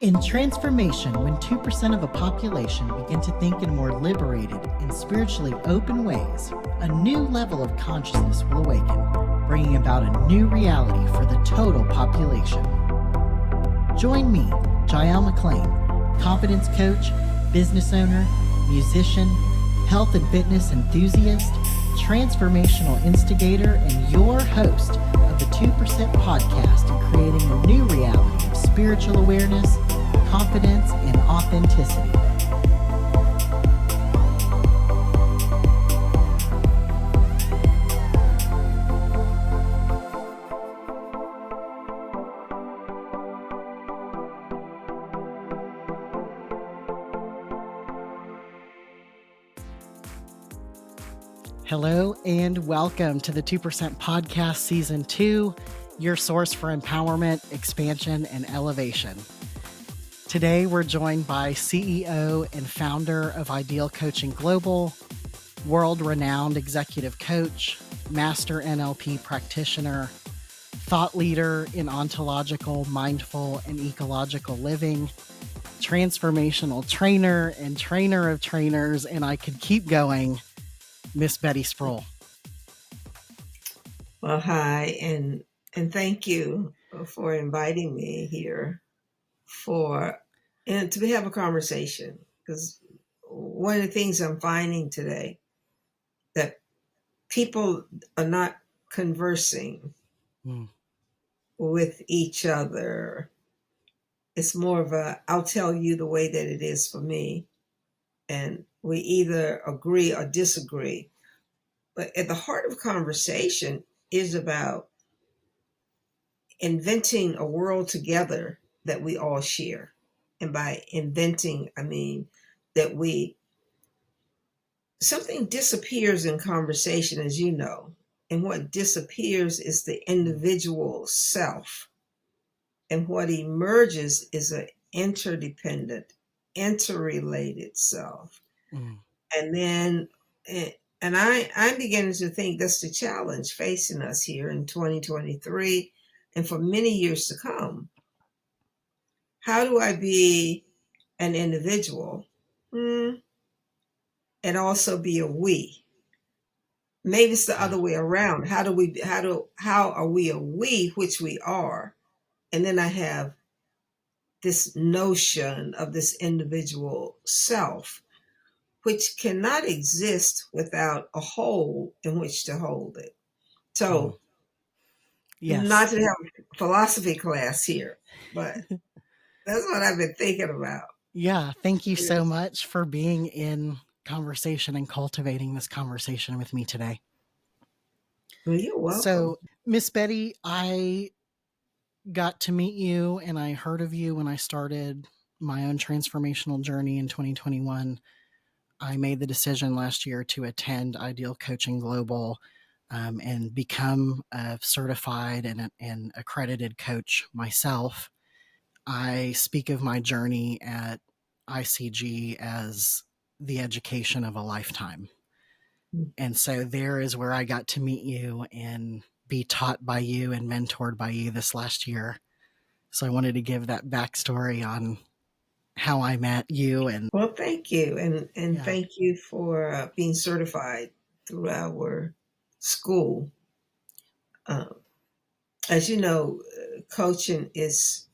In transformation, when 2% of a population begin to think in more liberated and spiritually open ways, a new level of consciousness will awaken, bringing about a new reality for the total population. Join me, Jael mclean, confidence coach, business owner, musician, health and fitness enthusiast, transformational instigator, and your host of the 2% podcast in creating a new reality of spiritual awareness, confidence, and authenticity. Hello and welcome to the 2% Podcast Season 2, your source for empowerment, expansion, and elevation. Today, we're joined by CEO and founder of Ideal Coaching Global, world-renowned executive coach, master NLP practitioner, thought leader in ontological, mindful, and ecological living, transformational trainer and trainer of trainers, and I could keep going, Miss Bettie Spruill. Well, hi, and thank you for inviting me here to have a conversation. Because one of the things I'm finding today that people are not conversing with each other. It's more of I'll tell you the way that it is for me, and we either agree or disagree. But at the heart of conversation is about inventing a world together that we all share. And by inventing, I mean that something disappears in conversation, as you know. And what disappears is the individual self. And what emerges is an interdependent, interrelated self. And then, and I'm beginning to think that's the challenge facing us here in 2023 and for many years to come. How do I be an individual and also be a we? Maybe it's the other way around. How are we a we, which we are? And then I have this notion of this individual self, which cannot exist without a whole in which to hold it. So, Yes. Not to have a philosophy class here, but that's what I've been thinking about. Yeah, thank you so much for being in conversation and cultivating this conversation with me today. Well, you're welcome. So, Miss Bettie, I got to meet you and I heard of you when I started my own transformational journey in 2021. I made the decision last year to attend Ideal Coaching Global and become a certified and accredited coach myself. I speak of my journey at ICG as the education of a lifetime. And so there is where I got to meet you and be taught by you and mentored by you this last year. So I wanted to give that backstory on how I met you. And well, thank you. And thank you for being certified through our school. As you know, coaching is,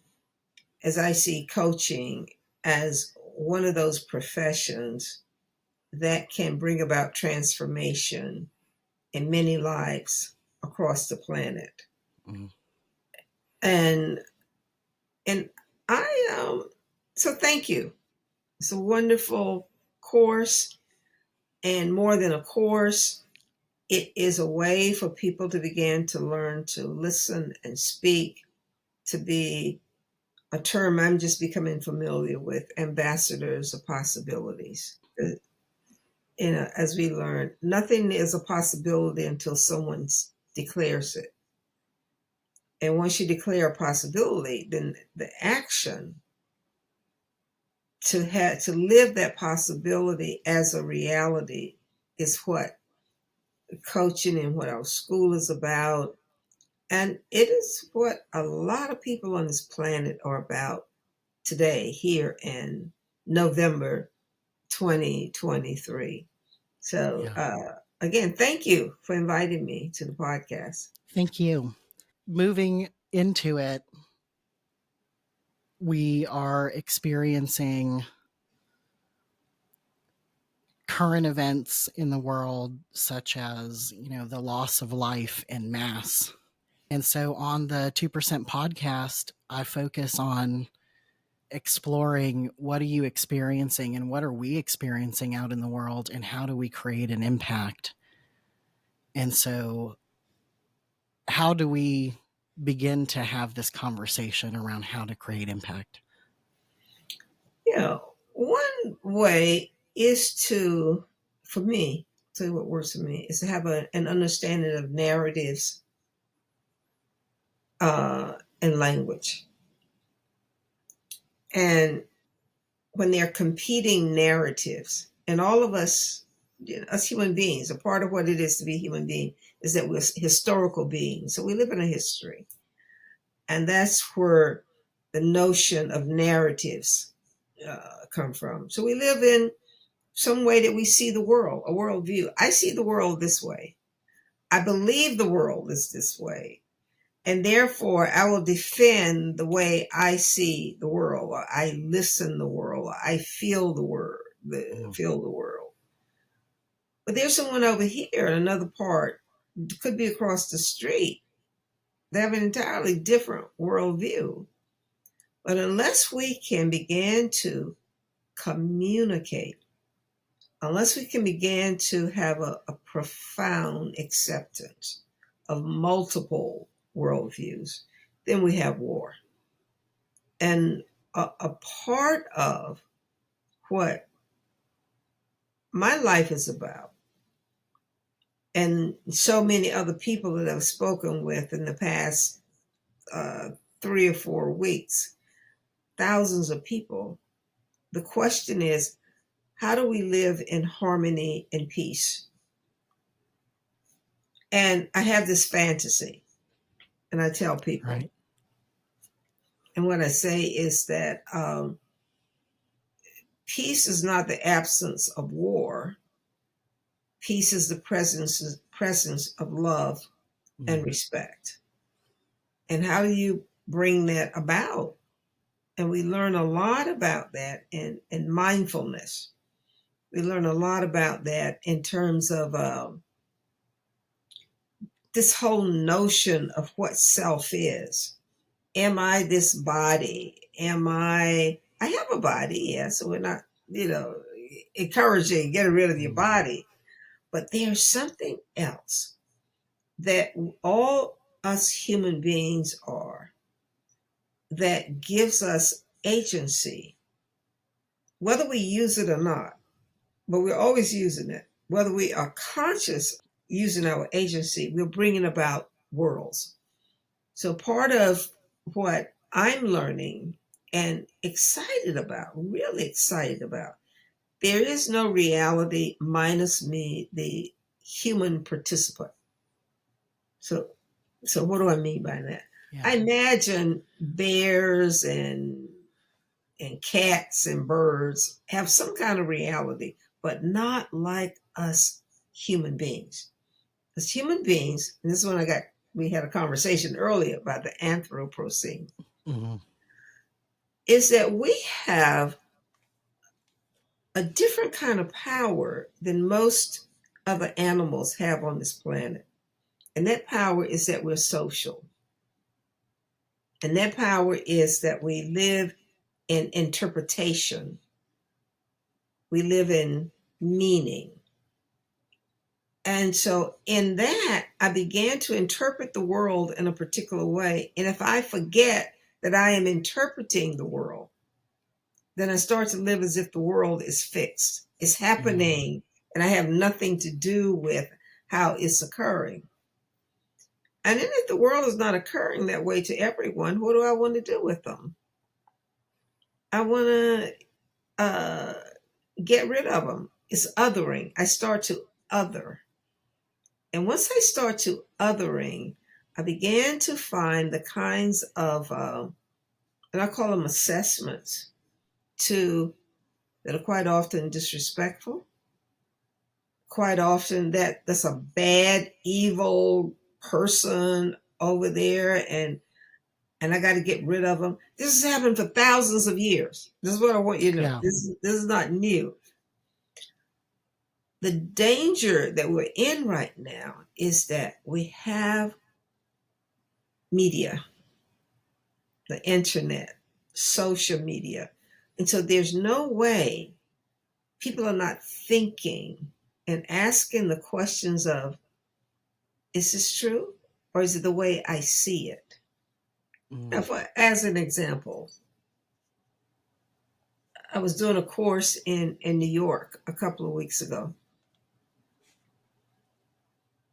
as I see coaching, as one of those professions that can bring about transformation in many lives across the planet. And I so thank you. It's a wonderful course, and more than a course, it is a way for people to begin to learn to listen and speak, to be a term I'm just becoming familiar with, ambassadors of possibilities. As we learn, nothing is a possibility until someone declares it. And once you declare a possibility, then the action to live that possibility as a reality is what coaching and what our school is about. And it is what a lot of people on this planet are about. today here in November 2023. So, Yeah. again, thank you for inviting me to the podcast. Thank you. Moving into it, we are experiencing current events in the world, such as, the loss of life en masse. And so on the 2% podcast, I focus on exploring what are you experiencing and what are we experiencing out in the world and how do we create an impact. And so how do we begin to have this conversation around how to create impact? One way is to, for me, tell you what works for me, is to have an understanding of narratives and language. And when they're competing narratives, and all of us, us human beings, a part of what it is to be a human being is that we're historical beings. So we live in a history. And that's where the notion of narratives come from. So we live in some way that we see the world, a worldview. I see the world this way. I believe the world is this way. And therefore, I will defend the way I see the world, or I listen the world, or I feel the feel the world. But there's someone over here in another part, could be across the street. They have an entirely different worldview. But unless we can begin to communicate, unless we can begin to have a profound acceptance of multiple worldviews, then we have war. And a part of what my life is about, and so many other people that I've spoken with in the past 3 or 4 weeks, thousands of people, the question is, how do we live in harmony and peace? And I have this fantasy, and I tell people, Right. and what I say is that peace is not the absence of war. Peace is the presence of love and respect. And how do you bring that about? And we learn a lot about that in mindfulness. We learn a lot about that in terms of this whole notion of what self is. Am I this body? I have a body, yeah, so we're not, encouraging getting rid of your body. But there's something else that all us human beings are that gives us agency, whether we use it or not, but we're always using it. Whether we are conscious using our agency, we're bringing about worlds. So part of what I'm learning and excited about, really excited about, there is no reality minus me, the human participant. So what do I mean by that? Yeah. I imagine bears and cats and birds have some kind of reality, but not like us human beings. As human beings, and this is when we had a conversation earlier about the anthropocene, is that we have a different kind of power than most other animals have on this planet. And that power is that we're social. And that power is that we live in interpretation. We live in meaning. And so in that, I began to interpret the world in a particular way. And if I forget that I am interpreting the world, then I start to live as if the world is fixed. It's happening, and I have nothing to do with how it's occurring. And then if the world is not occurring that way to everyone, what do I want to do with them? I want to get rid of them. It's othering. I start to other. And once I start to othering, I began to find the kinds of and I call them assessments, that are quite often disrespectful. Quite often that's a bad, evil person over there, and I got to get rid of them. This has happened for thousands of years. This is what I want you to know. Yeah. This is not new. The danger that we're in right now is that we have media, the internet, social media. And so there's no way people are not thinking and asking the questions of, is this true? Or is it the way I see it? Now, as an example, I was doing a course in New York a couple of weeks ago.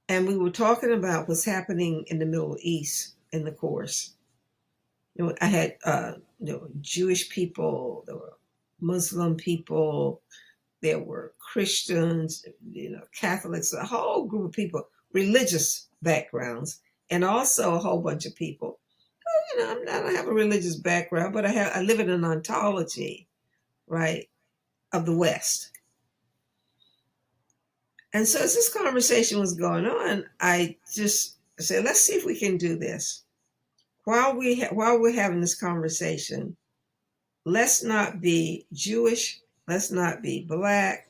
And we were talking about what's happening in the Middle East in the course. I had Jewish people, there were Muslim people, there were Christians, Catholics, a whole group of people, religious backgrounds, and also a whole bunch of people. I don't have a religious background, but I live in an ontology, right, of the West. And so as this conversation was going on, I just said, let's see if we can do this. While we're having this conversation, let's not be Jewish, let's not be Black,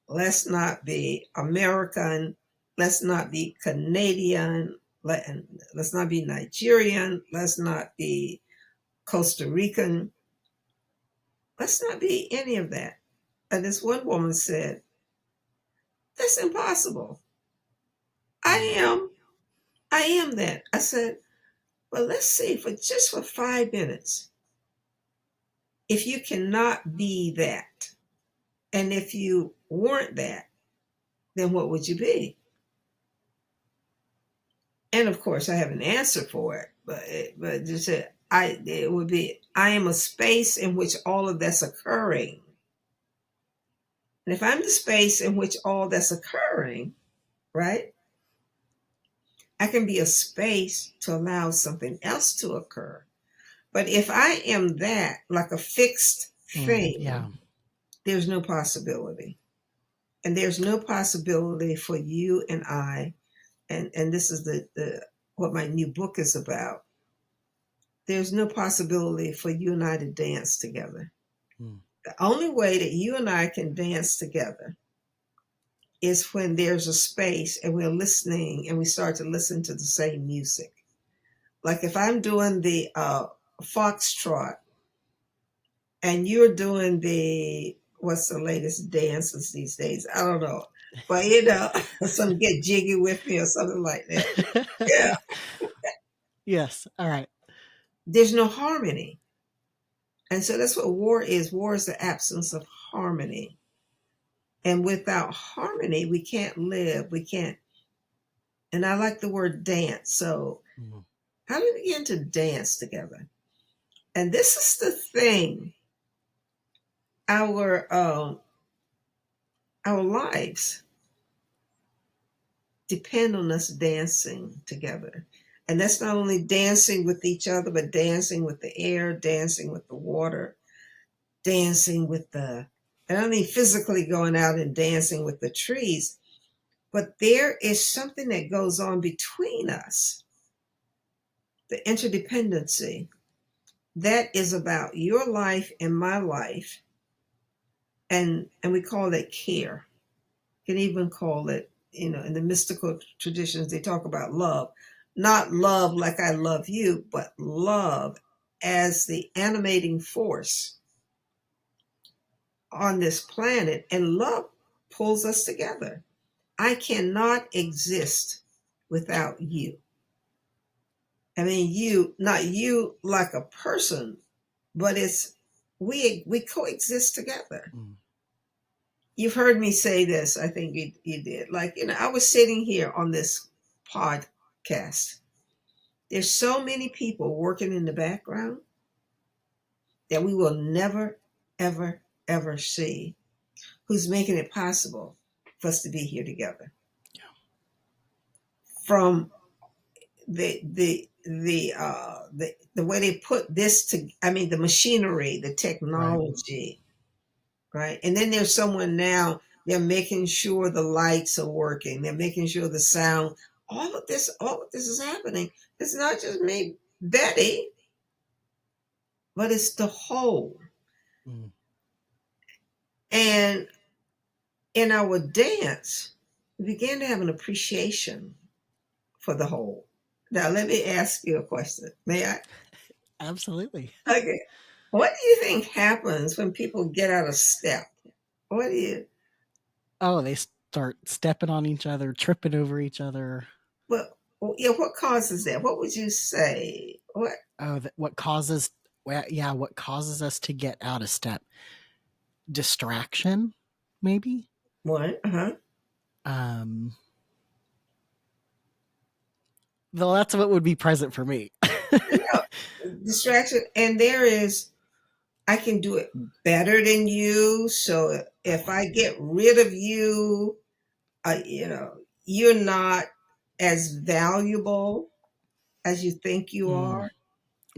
let's not be American, let's not be Canadian, let's not be Nigerian, let's not be Costa Rican, let's not be any of that. And this one woman said, that's impossible. I am that. I said, well, let's see for 5 minutes. If you cannot be that, and if you weren't that, then what would you be? And of course, I have an answer for it, but just it would be, I am a space in which all of that's occurring. And if I'm the space in which all that's occurring, right, I can be a space to allow something else to occur. But if I am that, like a fixed thing, there's no possibility. And there's no possibility for you and I, and this is the what my new book is about. There's no possibility for you and I to dance together. The only way that you and I can dance together is when there's a space and we're listening and we start to listen to the same music. Like if I'm doing the foxtrot and you're doing what's the latest dances these days? I don't know. But some Get Jiggy With Me or something like that. Yeah. Yes. All right. There's no harmony. And so that's what war is. War is the absence of harmony. And without harmony, we can't live. We can't. And I like the word dance. So how do we begin to dance together? And this is the thing. Our lives depend on us dancing together. And that's not only dancing with each other, but dancing with the air, dancing with the water, dancing with and I don't mean physically going out and dancing with the trees, but there is something that goes on between us, the interdependency, that is about your life and my life. And we call it care. You can even call it, in the mystical traditions, they talk about love. Not love like I love you, but love as the animating force on this planet. And love pulls us together. I cannot exist without you. I mean, not you like a person, but we coexist together. You've heard me say this, I think you did. Like, I was sitting here on this podcast. There's so many people working in the background that we will never, ever, ever see who's making it possible for us to be here together. From the way they put this to, I mean, the machinery, the Right. technology, right? And then there's someone now, they're making sure the lights are working. They're making sure the sound, all of this is happening. It's not just me, Betty, but it's the whole. Mm. And in our dance, we began to have an appreciation for the whole. Now, let me ask you a question. May I? Absolutely. Okay. What do you think happens when people get out of step? What do you, Oh, they start stepping on each other, tripping over each other. well, yeah, what causes that? What would you say? What? Oh, what causes? Well, yeah, what causes us to get out of step? Distraction, maybe. One, uh-huh. Um, Though that's what would be present for me. You know, distraction. And there is, I can do it better than you. So if I get rid of you, you're not as valuable as you think you Mm. are.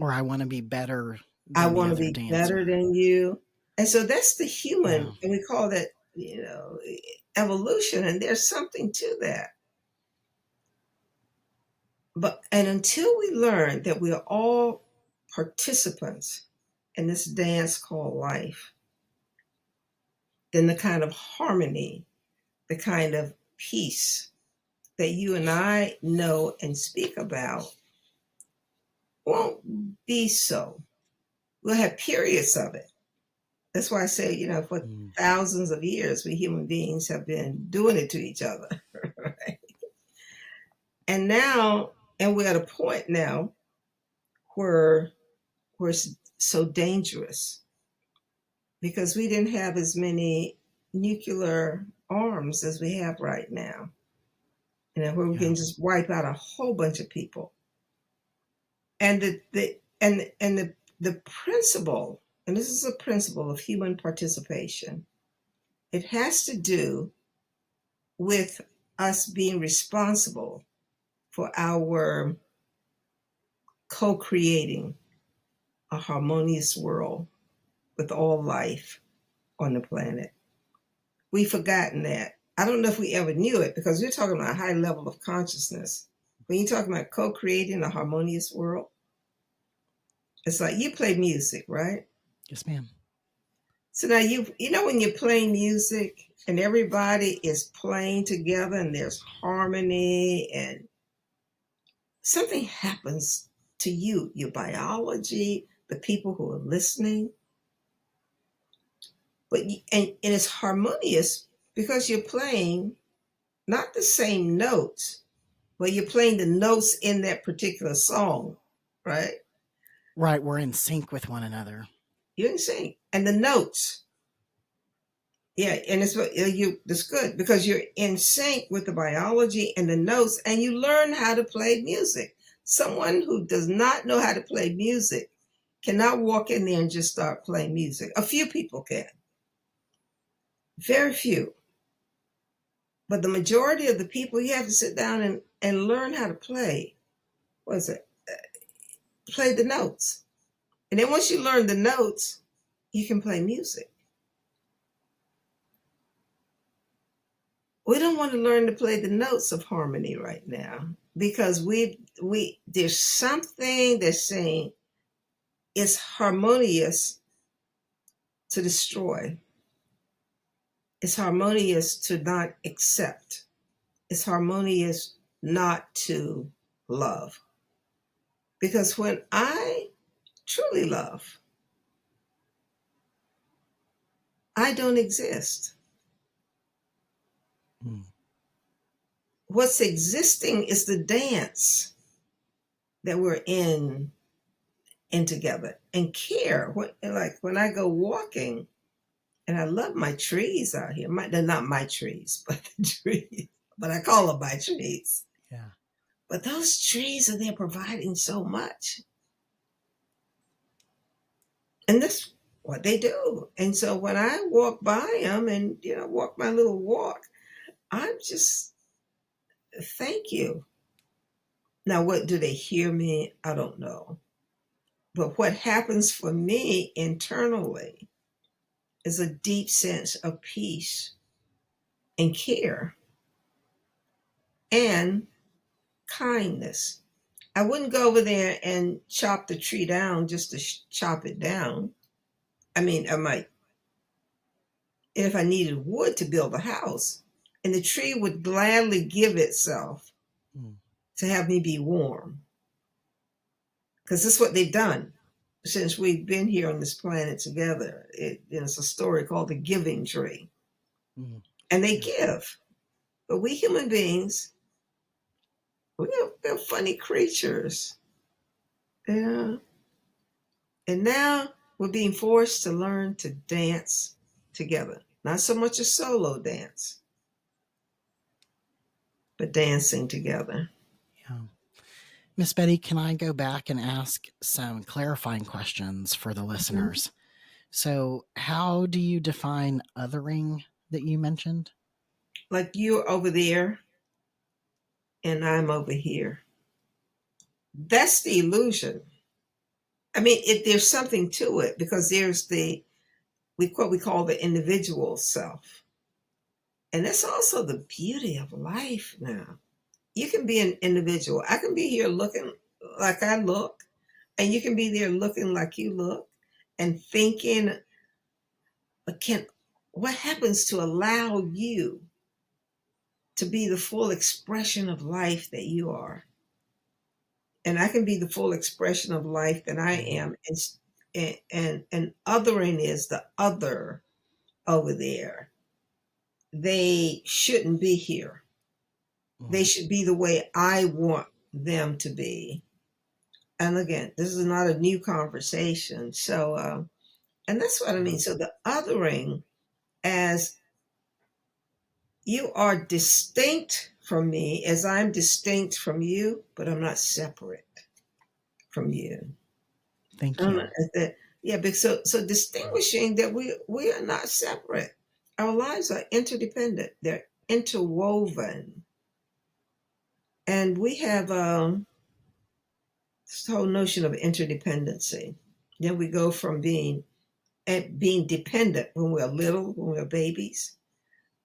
Or I want to be better I than the want to other be better dancer. than you. And so that's the Yeah. human, and we call that, evolution. And there's something to that. But, and until we learn that we are all participants in this dance called life, then the kind of harmony, the kind of peace that you and I know and speak about won't be so. We'll have periods of it. That's why I say, for Mm. thousands of years, we human beings have been doing it to each other. Right? And now, and we're at a point now where it's so dangerous because we didn't have as many nuclear arms as we have right now, where we Yeah. can just wipe out a whole bunch of people. And the principle, and this is a principle of human participation, it has to do with us being responsible for our co-creating a harmonious world with all life on the planet. We've forgotten that. I don't know if we ever knew it because we're talking about a high level of consciousness. When you're talking about co-creating a harmonious world, it's like you play music, right? Yes, ma'am. So now when you're playing music and everybody is playing together and there's harmony and something happens to you, your biology, the people who are listening, and it's harmonious because you're playing not the same notes, but you're playing the notes in that particular song, right? Right. We're in sync with one another. You're in sync, and the notes, yeah, and that's good because you're in sync with the biology and the notes, and you learn how to play music. Someone who does not know how to play music cannot walk in there and just start playing music. A few people can, very few. But the majority of the people, you have to sit down and learn how to play. What is it? Play the notes. And then once you learn the notes, you can play music. We don't want to learn to play the notes of harmony right now because there's something that's saying it's harmonious to destroy. It's harmonious to not accept. It's harmonious not to love. Because when I truly love, I don't exist. Mm. What's existing is the dance that we're in together and care. When I go walking, and I love my trees out here. They're not my trees, but the trees. But I call them my trees. Yeah. But those trees are there providing so much. And that's what they do. And so when I walk by them and walk my little walk, I'm just thank you. Now, what do they hear me? I don't know. But what happens for me internally is a deep sense of peace and care and kindness. I wouldn't go over there and chop the tree down just to chop it down. I mean, I might, if I needed wood to build a house, and the tree would gladly give itself to have me be warm. Because this is what they've done since we've been here on this planet together. It's a story called the giving tree. And they give. But we human beings, we're funny creatures. Yeah. And now we're being forced to learn to dance together. Not so much a solo dance, but dancing together. Yeah. Miss Betty, can I go back and ask some clarifying questions for the listeners? So, how do you define othering that you mentioned? Like you're over there and I'm over here. That's the illusion. I mean, there's something to it because there's what we call the individual self. And that's also the beauty of life now. You can be an individual. I can be here looking like I look, and you can be there looking like you look and thinking, what happens to allow you to be the full expression of life that you are? And I can be the full expression of life that I am. And othering is the other over there. They shouldn't be here. They should be the way I want them to be. And again, this is not a new conversation. So, and that's what I mean. So the othering, as you are distinct from me, as I'm distinct from you, but I'm not separate from you. Thank you. So distinguishing that we are not separate. Our lives are interdependent. They're interwoven. And we have this whole notion of interdependency. Then we go from being dependent when we're little, when we're babies,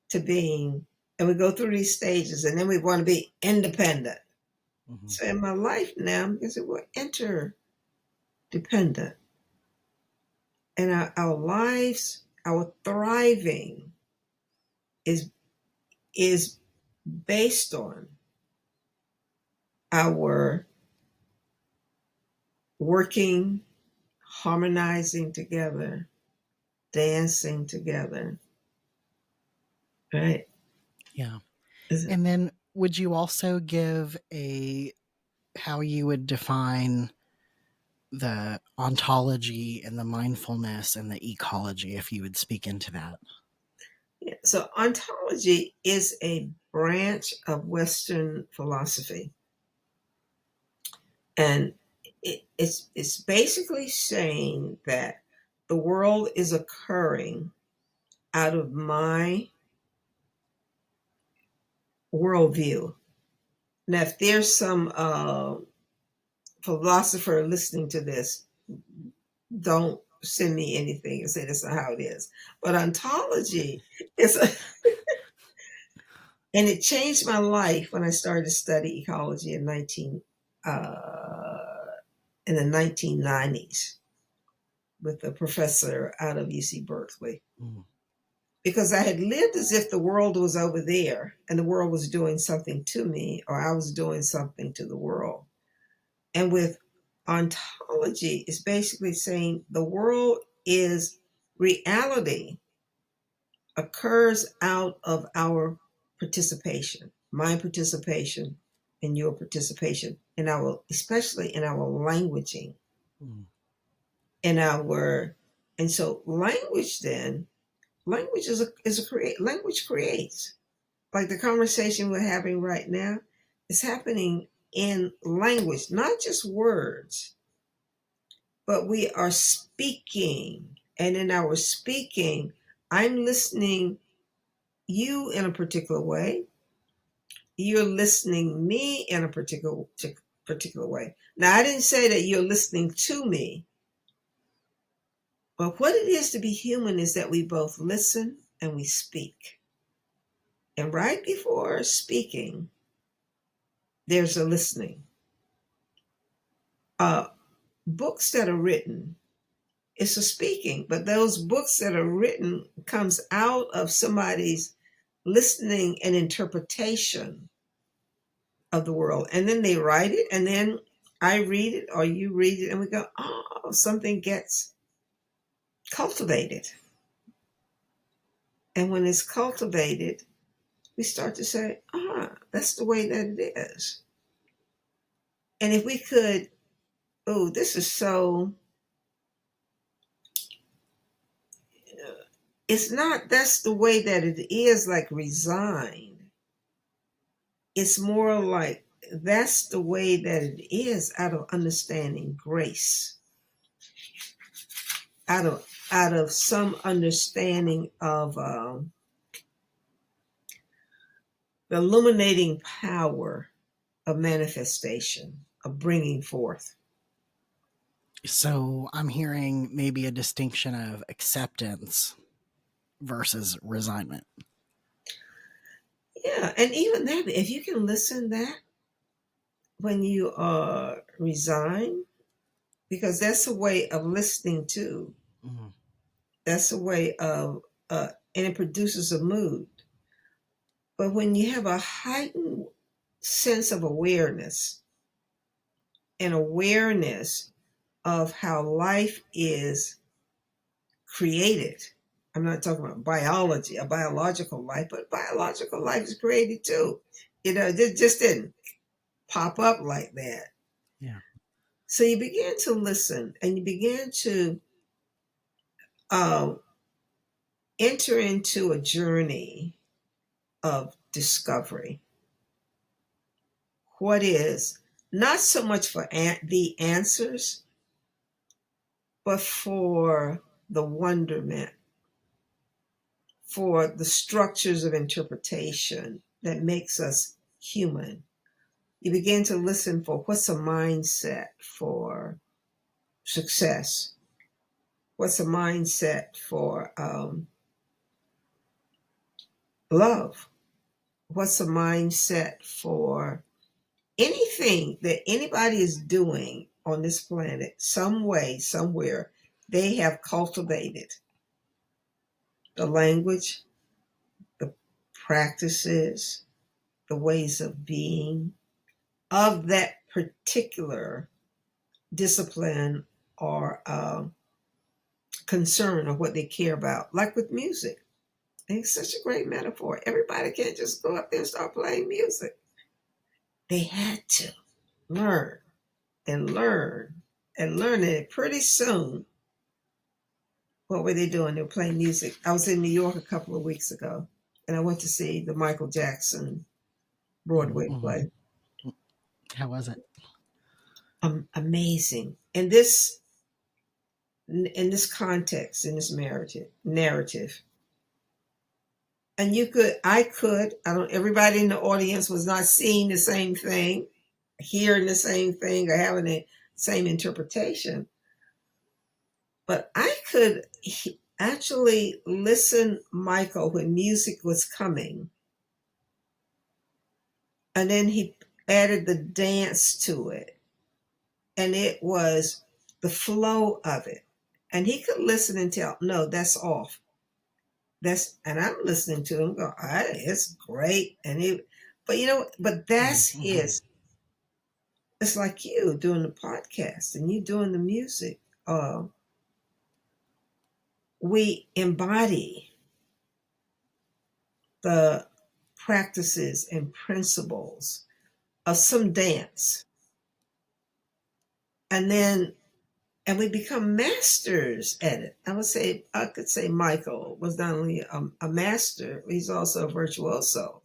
to being, and we go through these stages, and then we want to be independent. So in my life now, because we're interdependent, and our lives, our thriving is based on our working, harmonizing together, dancing together, right? Yeah. And then would you also give how you would define the ontology and the mindfulness and the ecology, if you would speak into that? Yeah. So ontology is a branch of Western philosophy. And it's basically saying that the world is occurring out of my worldview. Now, if there's some philosopher listening to this, don't send me anything and say that's not how it is. But ontology is and it changed my life when I started to study ecology in in the 1990s with a professor out of UC Berkeley. Because I had lived as if the world was over there and the world was doing something to me, or I was doing something to the world. And with ontology, it's basically saying the world is reality, occurs out of our participation, my participation and your participation in especially in our languaging, and so language then, language language creates, like the conversation we're having right now is happening in language, not just words, but we are speaking. And in our speaking, I'm listening you in a particular way. You're listening me in a particular particular way. Now, I didn't say that you're listening to me, but what it is to be human is that we both listen and we speak. And right before speaking, there's a listening. Books that are written, it's a speaking, but those books that are written comes out of somebody's listening and interpretation of the world. And then they write it, and then I read it or you read it, and we go, oh, something gets cultivated. And when it's cultivated, we start to say, that's the way that it is. And if we could, oh, this is so, it's not, that's the way that it is, like resigned. It's more like that's the way that it is out of understanding grace, out of some understanding of the illuminating power of manifestation, of bringing forth. So I'm hearing maybe a distinction of acceptance versus resignment. Yeah, and even that, if you can listen that when you resign, because that's a way of listening too. Mm-hmm. That's a way of, and it produces a mood. But when you have a heightened sense of awareness, and awareness of how life is created, I'm not talking about biology, a biological life, but biological life is created too. It just didn't pop up like that. Yeah. So you begin to listen and you begin to enter into a journey of discovery. What is not so much for the answers, but for the wonderment, for the structures of interpretation that makes us human. You begin to listen for what's a mindset for success? What's a mindset for love? What's a mindset for anything that anybody is doing on this planet? Some way, somewhere, they have cultivated the language, the practices, the ways of being of that particular discipline or concern or what they care about. Like with music, and it's such a great metaphor. Everybody can't just go up there and start playing music. They had to learn and learn and learn it. Pretty soon, what were they doing? They were playing music. I was in New York a couple of weeks ago, and I went to see the Michael Jackson Broadway play. How was it? Amazing. And this, in this context, in this narrative, and I don't, everybody in the audience was not seeing the same thing, hearing the same thing, or having the same interpretation. But I could actually listen, Michael, when music was coming. And then he added the dance to it. And it was the flow of it. And he could listen and tell, no, that's off. And I'm listening to him go, it's great. But that's his. It's like you doing the podcast and you doing the music. We embody the practices and principles of some dance. And we become masters at it. I could say Michael was not only a master, he's also a virtuoso.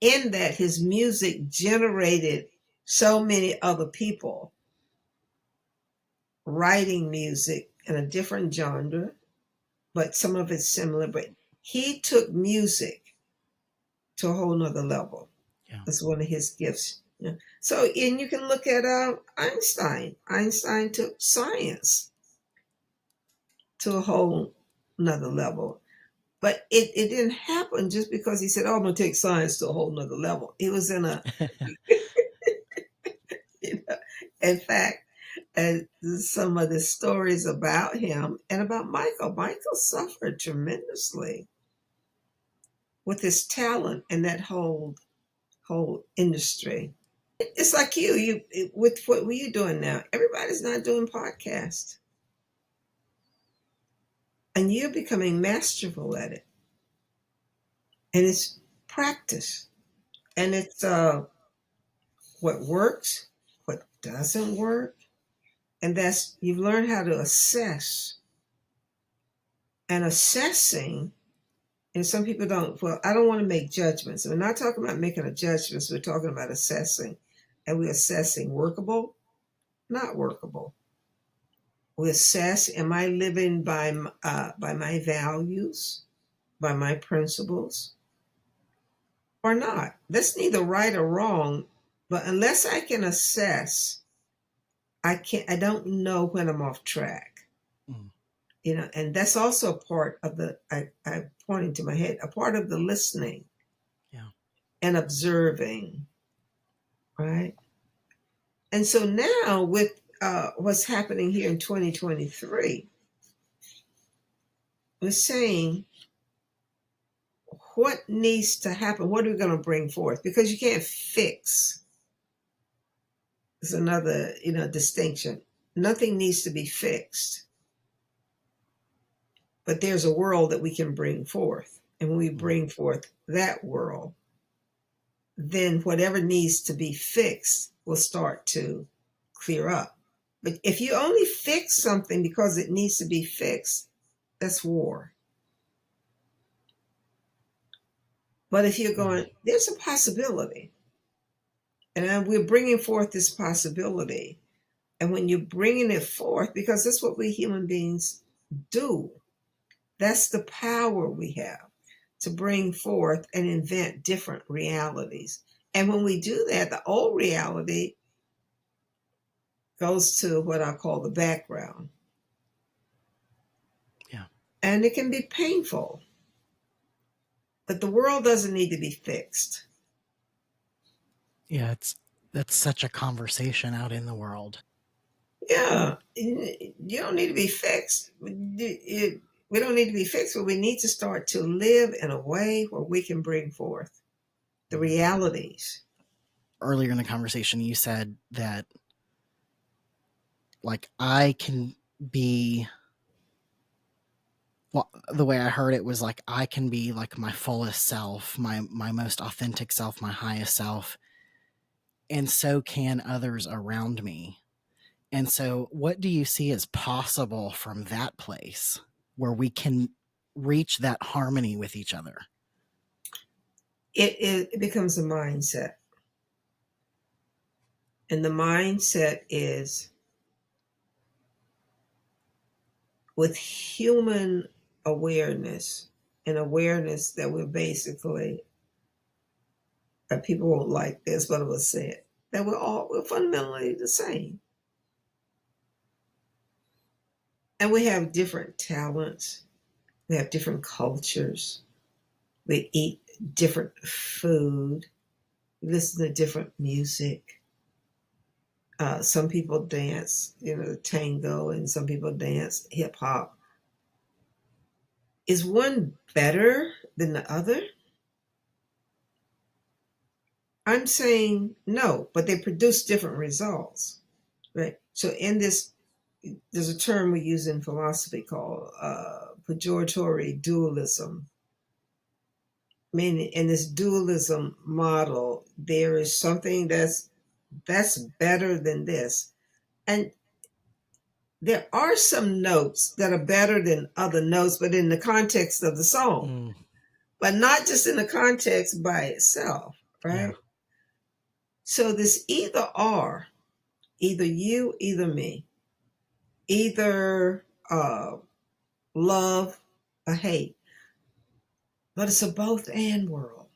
In that his music generated so many other people writing music in a different genre, but some of it's similar. But he took music to a whole nother level. Yeah. That's one of his gifts. Yeah. So, and you can look at Einstein. Einstein took science to a whole another level. But it didn't happen just because he said, "Oh, I'm going to take science to a whole nother level." It was in a, you know, in fact, some of the stories about him and about Michael. Michael suffered tremendously with his talent and that whole industry. It's like with what were you doing now? Everybody's not doing podcasts, and you're becoming masterful at it. And it's practice, and it's what works, what doesn't work, and that's you've learned how to assess. And assessing, and some people don't. Well, I don't want to make judgments. We're not talking about making a judgment. We're talking about assessing, and we're assessing workable, not workable. We assess: Am I living by my values, by my principles, or not? That's neither right or wrong. But unless I can assess, I can't. I don't know when I'm off track. Mm. And that's also a part of I pointing to my head, a part of the listening, Yeah. and observing, right? And so now with what's happening here in 2023, we're saying what needs to happen. What are we going to bring forth? Because you can't fix. There's another, distinction. Nothing needs to be fixed, but there's a world that we can bring forth. And when we bring forth that world, then whatever needs to be fixed will start to clear up. But if you only fix something because it needs to be fixed, that's war. But if you're going, there's a possibility, and we're bringing forth this possibility. And when you're bringing it forth, because that's what we human beings do, that's the power we have to bring forth and invent different realities. And when we do that, the old reality goes to what I call the background. Yeah. And it can be painful, but the world doesn't need to be fixed. Yeah, that's such a conversation out in the world. Yeah, you don't need to be fixed. We don't need to be fixed, but we need to start to live in a way where we can bring forth the realities. Earlier in the conversation, you said that, like, I can be, well, the way I heard it was like, I can be like my fullest self, my most authentic self, my highest self, and so can others around me. And so, what do you see as possible from that place where we can reach that harmony with each other? It becomes a mindset. And the mindset is with human awareness, and awareness that we're basically, people won't like this, but I will say it, that we're fundamentally the same. And we have different talents, we have different cultures, we eat different food, we listen to different music. Some people dance, tango, and some people dance hip hop. Is one better than the other? I'm saying no, but they produce different results, right? So in this, there's a term we use in philosophy called pejoratory dualism. Meaning, in this dualism model, there is something that's better than this, and there are some notes that are better than other notes, but in the context of the song, but not just in the context by itself, Yeah. right? So this either or, either you, either me, either love or hate, but it's a both and world.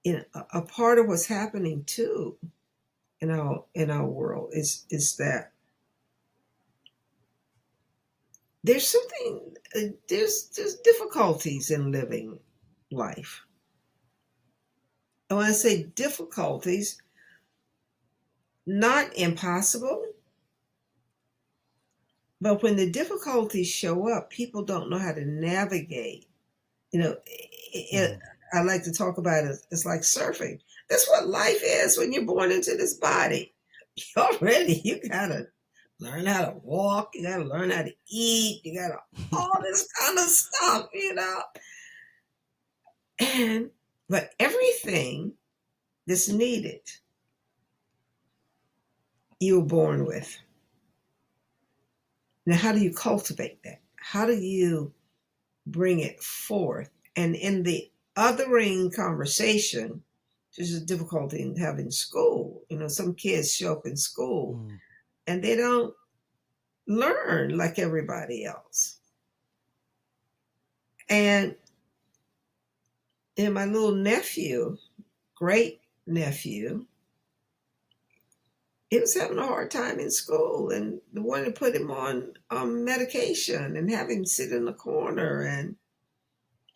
a part of what's happening too in our world is that there's something there's difficulties in living life. And when I say difficulties, not impossible, but when the difficulties show up, people don't know how to navigate. I like to talk about it. It's like surfing. That's what life is when you're born into this body. Already, you gotta learn how to walk. You gotta learn how to eat. You gotta all this kind of stuff, but everything that's needed, you were born with. Now, how do you cultivate that? How do you bring it forth? And in the othering conversation, there's a difficulty in having school. Some kids show up in school and they don't learn like everybody else. And my little nephew, great nephew, he was having a hard time in school, and they wanted to put him on medication and have him sit in the corner. And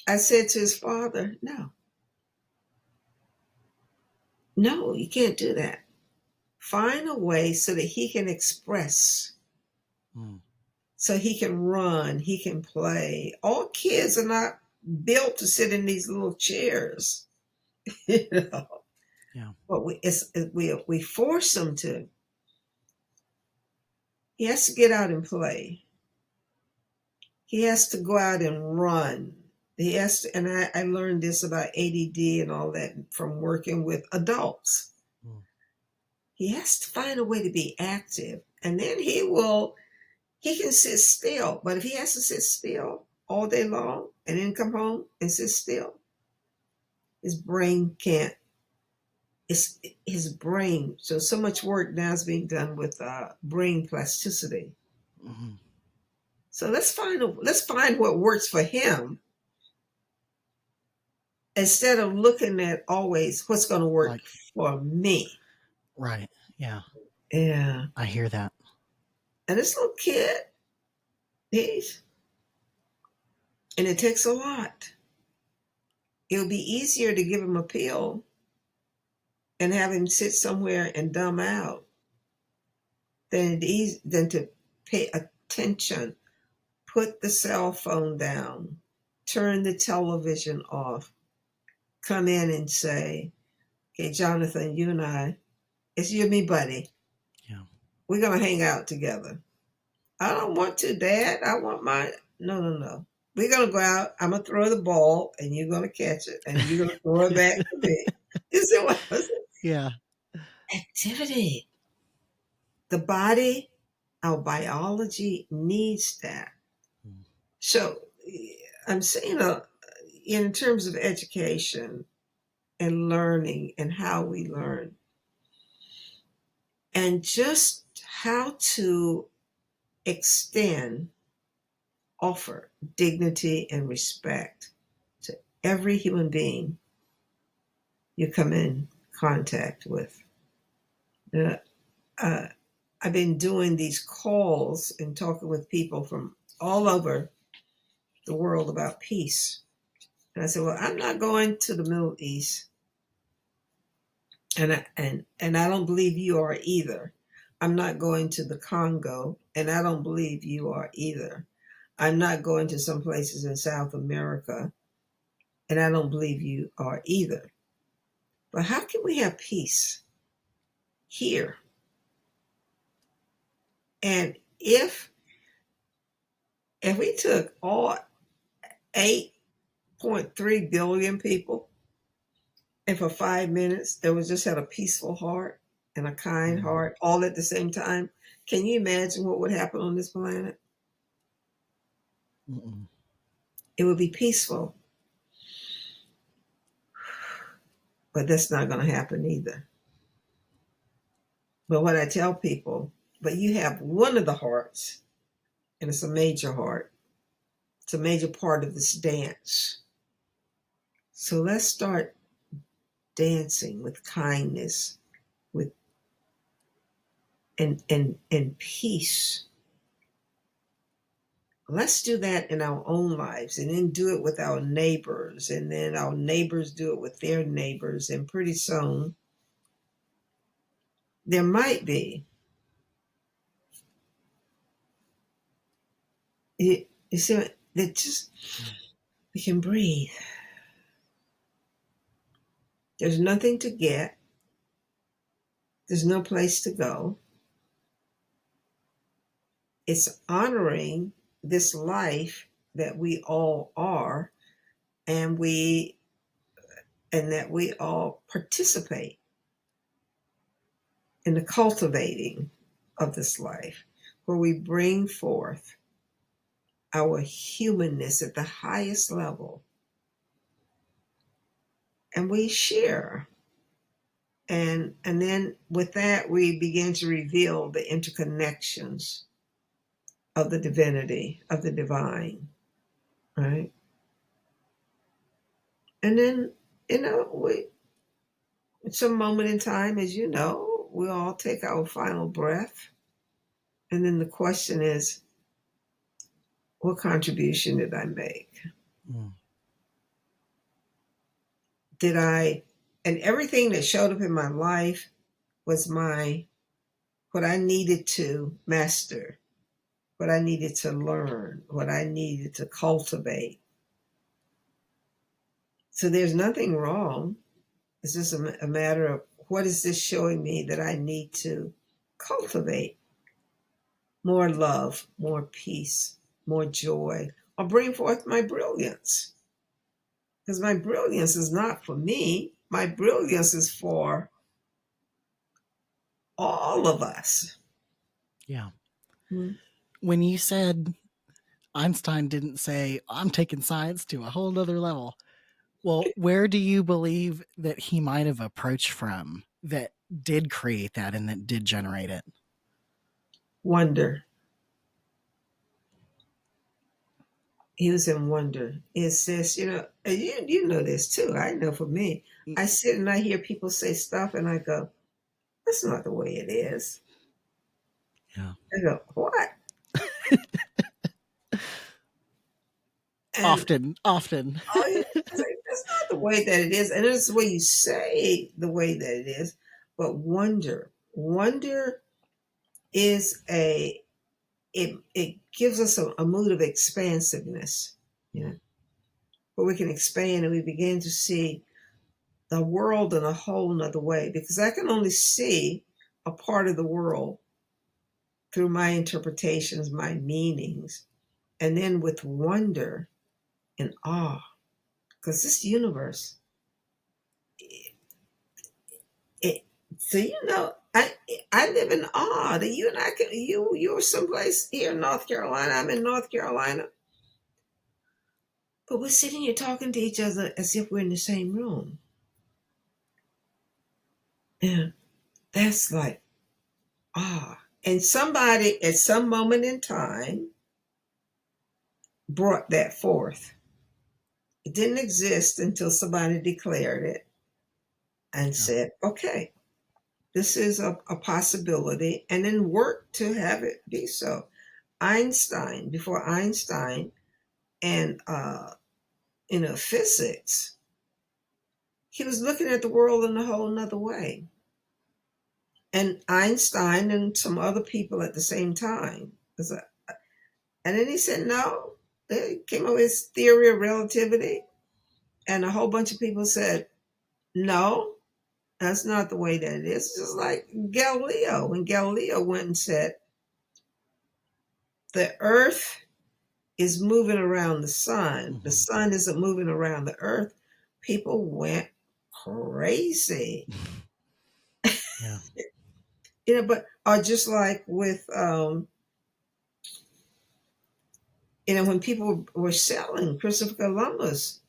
I said to his father, no, you can't do that. Find a way so that he can express, so he can run, he can play. All kids are not built to sit in these little chairs, Yeah. But we force him to. He has to get out and play. He has to go out and run. He has to, and I learned this about ADD and all that from working with adults. He has to find a way to be active, and then he can sit still. But if he has to sit still all day long and then come home and sit still, his brain can't. It's his brain. So much work now is being done with brain plasticity. So let's find what works for him, instead of looking at always what's going to work for me. Right. Yeah. Yeah. I hear that. And this little kid, and it takes a lot. It'll be easier to give him a pill and have him sit somewhere and dumb out than to pay attention, put the cell phone down, turn the television off, come in and say, okay, Jonathan, you and I, it's you and me, buddy. Yeah. We're going to hang out together. I don't want to, Dad. I want my, no. We're going to go out. I'm going to throw the ball and you're going to catch it and you're going to throw it back to me. You see what I was saying? Yeah. Activity. The body, our biology needs that. So I'm saying in terms of education and learning and how we learn, and just how to offer dignity and respect to every human being you come in contact with. I've been doing these calls and talking with people from all over the world about peace. And I said, well, I'm not going to the Middle East. And I don't believe you are either. I'm not going to the Congo, and I don't believe you are either. I'm not going to some places in South America, and I don't believe you are either. But how can we have peace here? And if we took all 8.3 billion people, and for 5 minutes they was just had a peaceful heart and a kind heart all at the same time, can you imagine what would happen on this planet? It would be peaceful. But that's not going to happen either. But what I tell people, but you have one of the hearts, and it's a major heart. It's a major part of this dance. So let's start dancing with kindness, with and peace. Let's do that in our own lives, and then do it with our neighbors, and then our neighbors do it with their neighbors, and pretty soon there might be, you see, that just, we can breathe. There's nothing to get. There's no place to go. It's honoring this life that we all are, and that we all participate in the cultivating of this life, where we bring forth our humanness at the highest level, and we share. And then with that, we begin to reveal the interconnections of the divinity, of the divine, right? And then, we, at some moment in time, as you know, we all take our final breath. And then the question is, what contribution did I make? Did I, and everything that showed up in my life was what I needed to master, what I needed to learn, what I needed to cultivate. So there's nothing wrong. It's just a matter of, what is this showing me that I need to cultivate? More love, more peace, more joy, or bring forth my brilliance. Because my brilliance is not for me. My brilliance is for all of us. Yeah. Hmm. When you said Einstein didn't say, I'm taking science to a whole nother level, well, where do you believe that he might have approached from that did create that and that did generate it? Wonder. He was in wonder. It says, and you know this too. I know for me, I sit and I hear people say stuff and I go, that's not the way it is. Yeah. I go, what? And Often. oh yeah, it's like, that's not the way that it is. And it's the way you say the way that it is. But wonder is it gives us a mood of expansiveness, where we can expand and we begin to see the world in a whole nother way, because I can only see a part of the world through my interpretations, my meanings, and then with wonder and awe, because this universe, it, so I live in awe that you and I can, you're someplace here in North Carolina, I'm in North Carolina, but we're sitting here talking to each other as if we're in the same room. Yeah, that's like awe. And somebody at some moment in time brought that forth. It didn't exist until somebody declared it and said, okay, this is a possibility, and then worked to have it be so. Einstein, before Einstein and physics, he was looking at the world in a whole nother way. And Einstein and some other people at the same time. And then he said, no, he came up with his theory of relativity. And a whole bunch of people said, no, that's not the way that it is. It's just like Galileo. When Galileo went and said, the earth is moving around the sun, the sun isn't moving around the earth, people went crazy. Yeah. But just like with, when people were selling Christopher Columbus,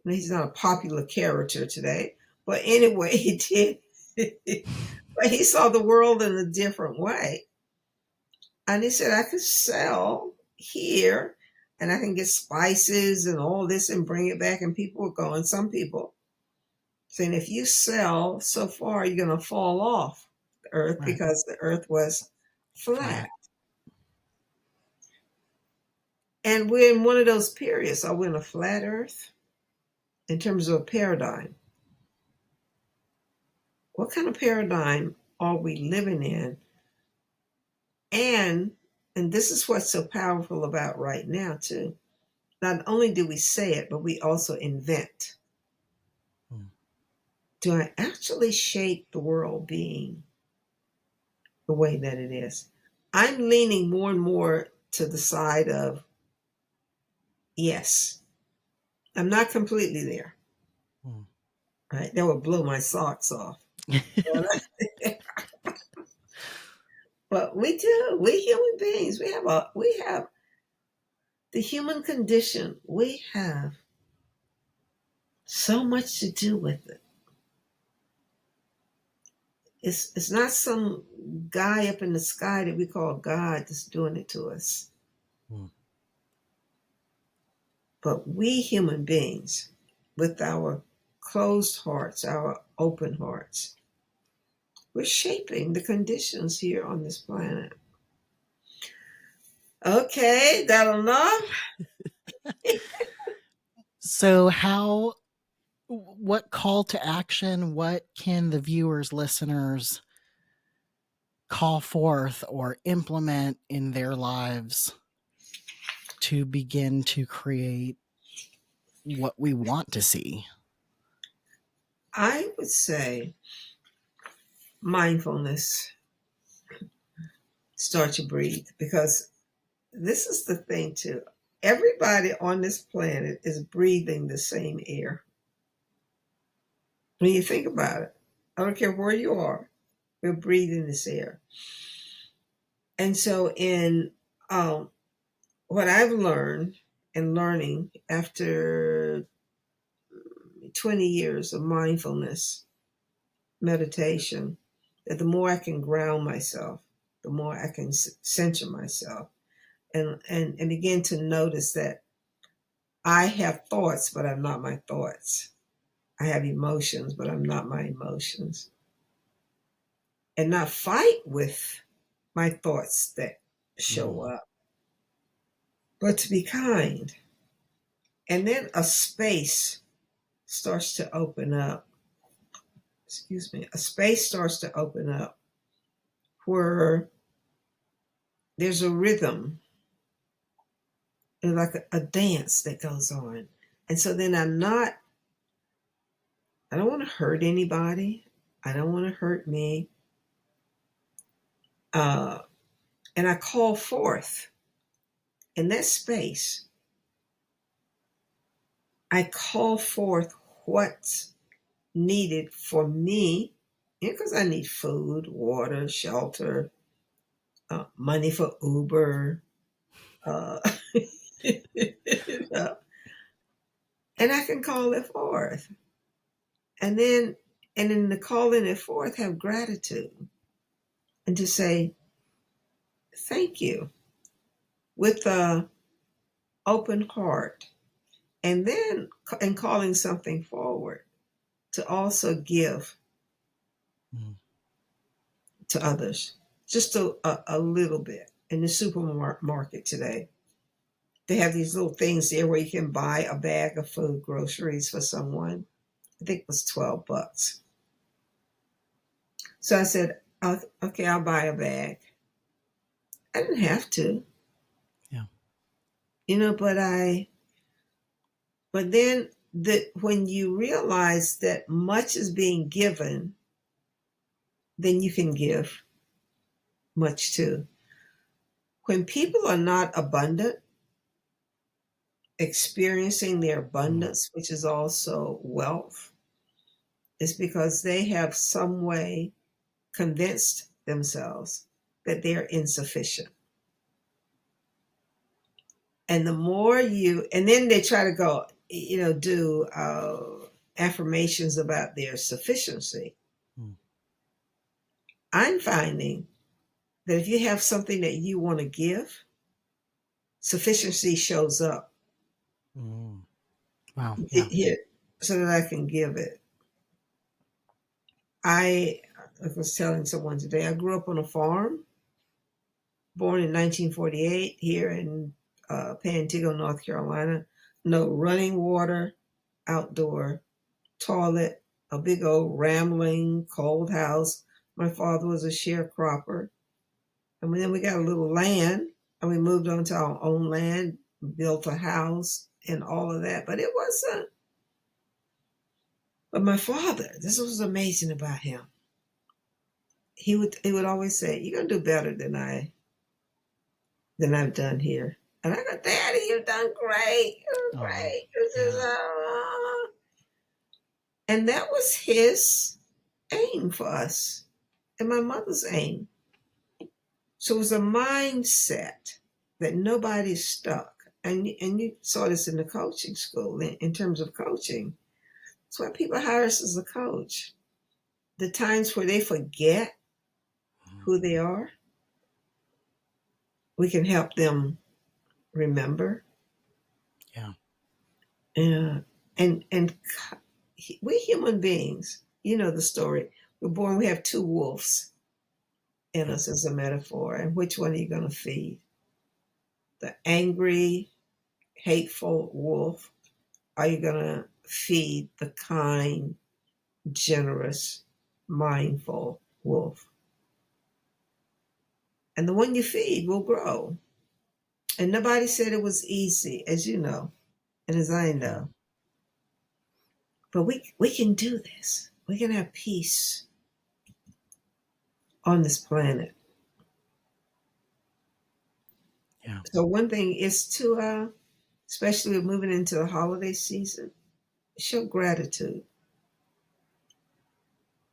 he's not a popular character today, but anyway, he did. But he saw the world in a different way. And he said, I could sell here and I can get spices and all this and bring it back. And people were going, some people, saying if you sell so far, you're going to fall off the earth Right. because the earth was flat. And we're in one of those periods. Are we in a flat earth in terms of a paradigm? What kind of paradigm are we living in? And this is what's so powerful about right now, too. Not only do we say it, but we also invent. Do I actually shape the world being the way that it is? I'm leaning more and more to the side of yes. I'm not completely there. Right? That would blow my socks off. But we do. We human beings. We have the human condition. We have so much to do with it. It's not some guy up in the sky that we call God that's doing it to us. But we human beings, with our closed hearts, our open hearts, we're shaping the conditions here on this planet. Okay, that'll enough. So what call to action, what can the viewers, listeners call forth or implement in their lives to begin to create what we want to see? I would say mindfulness. Start to breathe, because this is the thing too. Everybody on this planet is breathing the same air. When you think about it, I don't care where you are, we're breathing this air. And so in what I've learned and learning after 20 years of mindfulness meditation, that the more I can ground myself, the more I can center myself and begin to notice that I have thoughts, but I'm not my thoughts. I have emotions, but I'm not my emotions. And not fight with my thoughts that show up, but to be kind. And then a space starts to open up. Excuse me. A space starts to open up where there's a rhythm, and like a dance that goes on. And so then I don't want to hurt anybody. I don't want to hurt me. And I call forth in that space, I call forth what's needed for me, because I need food, water, shelter, money for Uber, uh, and I can call it forth. And in the calling it forth, have gratitude and to say, thank you with a open heart. And then in calling something forward, to also give to others, just a little bit. In the supermarket today, they have these little things there where you can buy a bag of food, groceries for someone. I think it was $12. So I said, okay, I'll buy a bag. I didn't have to. Yeah. But then when you realize that much is being given, then you can give much too. When people are not abundant, experiencing their abundance, which is also wealth, is because they have some way convinced themselves that they're insufficient. And the more and then they try to go, do affirmations about their sufficiency. I'm finding that if you have something that you want to give, sufficiency shows up. Wow. Yeah. Here, so that I can give it. I was telling someone today, I grew up on a farm, born in 1948 here in Pantego, North Carolina. No running water, outdoor toilet, a big old rambling cold house. My father was a sharecropper. And then we got a little land and we moved onto our own land, built a house and all of that. But it wasn't. But my father, this was amazing about him. He would always say, "You're gonna do better than I've done here." And I go, "Daddy, you've done great. You're Oh, great." This is yeah. And that was his aim for us, and my mother's aim. So it was a mindset that nobody's stuck. And you saw this in the coaching school in terms of coaching. That's why people hire us as a coach. The times where they forget who they are, we can help them remember. Yeah. Yeah. And we human beings, you know the story. We're born, we have two wolves in us as a metaphor. And which one are you going to feed? The angry, hateful wolf? Are you going to feed the kind, generous, mindful wolf? And the one you feed will grow. And nobody said it was easy, as you know, and as I Yeah. know. But we can do this. We can have peace on this planet. Yeah. So one thing is to, especially with moving into the holiday season, show gratitude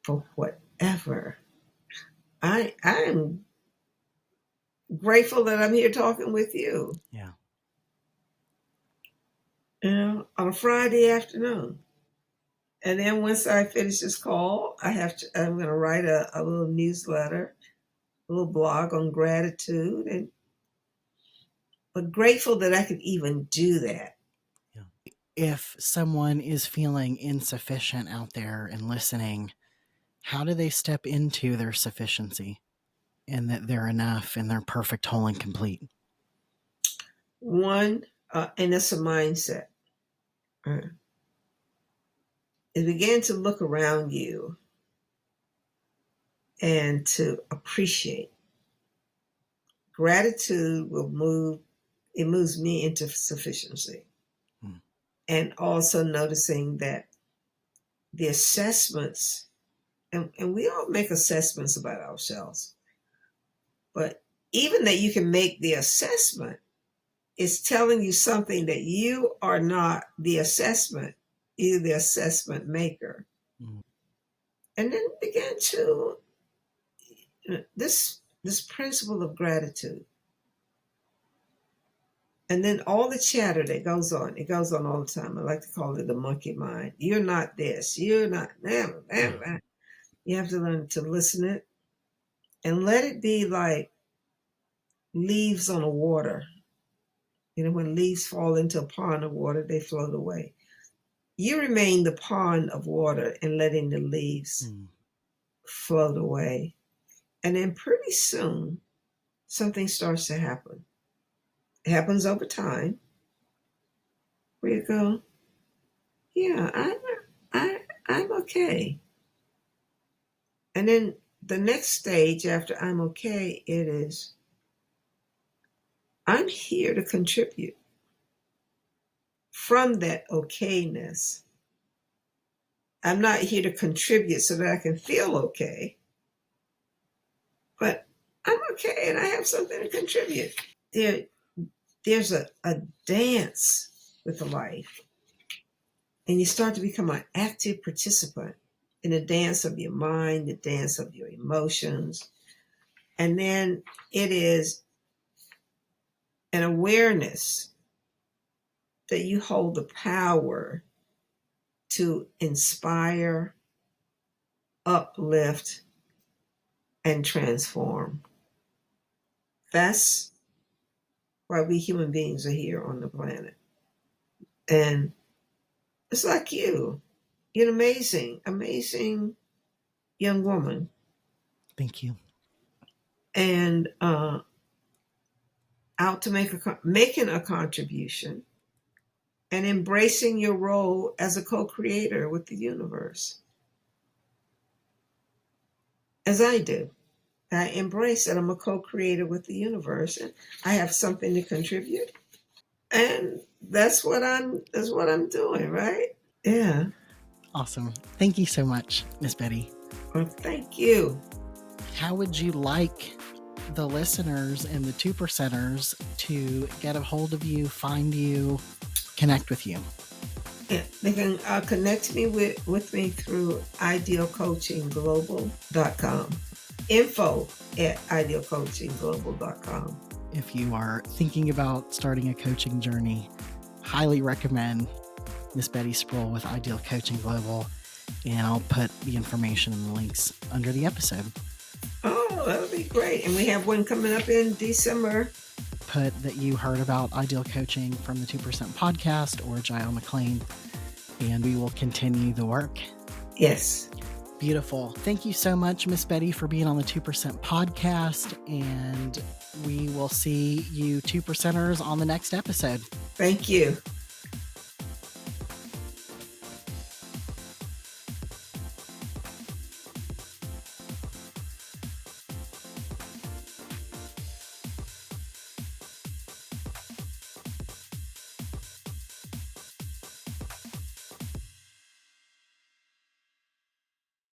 for whatever. I am grateful that I'm here talking with you. Yeah. You know, on a Friday afternoon. And then once I finish this call, I'm going to write a little newsletter, a little blog on gratitude, and but grateful that I could even do that. Yeah. If someone is feeling insufficient out there and listening, how do they step into their sufficiency and that they're enough and they're perfect, whole, and complete? One, and it's a mindset. Uh, is begin to look around you and to appreciate. Gratitude will move, it moves me into sufficiency. Hmm. And also noticing that the assessments, and we all make assessments about ourselves, but even that you can make the assessment is telling you something that you are not the assessment, you're the assessment maker. Hmm. And then begin to, this principle of gratitude. And then all the chatter that goes on, it goes on all the time. I like to call it the monkey mind. You're not this, you're not Yeah. that. You have to learn to listen it and let it be like leaves on a water. You know, when leaves fall into a pond of water, they float away. You remain the pond of water and letting the leaves Hmm. float away. And then pretty soon, something starts to happen. It happens over time where you go, yeah, I'm okay. And then the next stage after I'm okay, it is, I'm here to contribute from that okayness. I'm not here to contribute so that I can feel okay, but I'm okay and I have something to contribute. There's a dance with life, and you start to become an active participant in the dance of your mind, the dance of your emotions. And then it is an awareness that you hold the power to inspire, uplift, and transform. That's why we human beings are here on the planet. And it's like you. You're an amazing, amazing young woman. Thank you. And out to making a contribution and embracing your role as a co-creator with the universe. As I do. I embrace that I'm a co-creator with the universe and I have something to contribute. And that's what I'm doing, right? Yeah. Awesome. Thank you so much, Miss Betty. Well, thank you. How would you like the listeners and the 2%ers to get a hold of you, find you, connect with you? Yeah, they can connect me with me through idealcoachingglobal.com. info@idealcoachingglobal.com. If you are thinking about starting a coaching journey, highly recommend Miss Bettie Spruill with Ideal Coaching Global, and I'll put the information and the links under the episode. Oh, that would be great. And we have one coming up in December. Put that you heard about Ideal Coaching from the 2% podcast or Jael McLean, and we will continue the work. Yes. Beautiful. Thank you so much, Miss Betty, for being on the 2% podcast, and we will see you 2%ers on the next episode. Thank you.